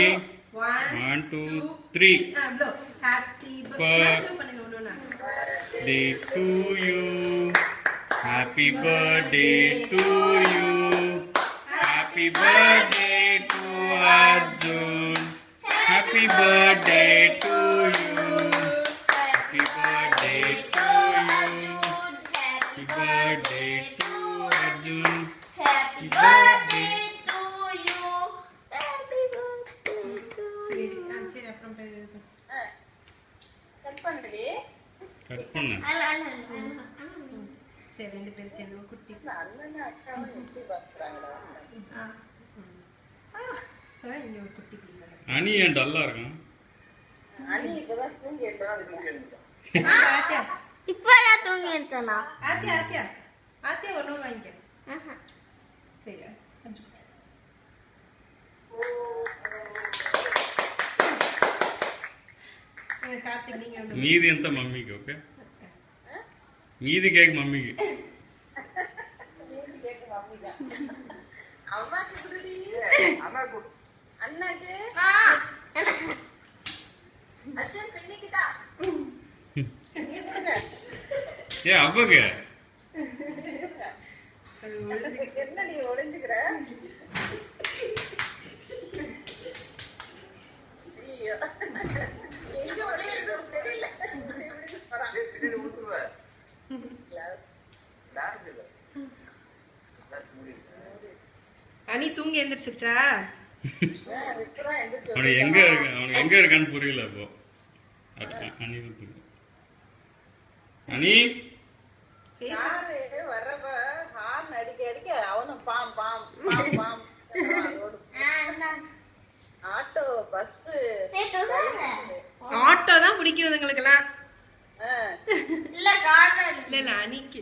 1 2 3 happy birthday to you. Happy birthday to you. Happy birthday to Arjun. Happy birthday to you. Happy birthday to you. Happy birthday to Arjun. Happy birthday to you. Happy birthday to you. சரி அப்புறம் cut பண்ணுடி. Cut பண்ணு. சரி ரெண்டு பேரும் சேர்ந்து குட்டி அண்ணன் அக்காவும் எப்படி பாக்குறாங்களா? இங்க ஒரு குட்டி பீஸ். அனி ஏன் டல்லா இருக்கான்? அனி இப்பதான் தூங்கி எழுந்திருக்கா. இப்பதான் தூங்கி எழுந்தனா? ஆத்தியா ஒரு நூல் வாங்கிக்க. சரி கார்த்திக் நீங்க மீதி ఎంత మమ్మీకి ఓకే மீதி கேக் மம்மிக்கு அம்மாக்கு குடுடி. அண்ணாக்கு அர்ஜுன் பின்னிக்கிட்டா. ஏ அப்பாக்கு என்ன நீ ஒளிஞ்சுக்கிற? ஐயோ எங்க ஒளியுது தெரியல. அனி தூங்கி எந்திரிச்சிருச்சா? அவனுக்கு எங்க இருக்கான்னு புரியல இப்போ. அனி யாரு வர்றப்ப ஹார்ன் அடிக்க அடிக்க அவனும் பாம் பாம் பாம் பாம். ஆட்டோ பஸ் ஆட்டோ தான் பிடிக்கும் இதுங்களுக்கெல்லாம். இல்ல கார் இல்ல அனிக்கு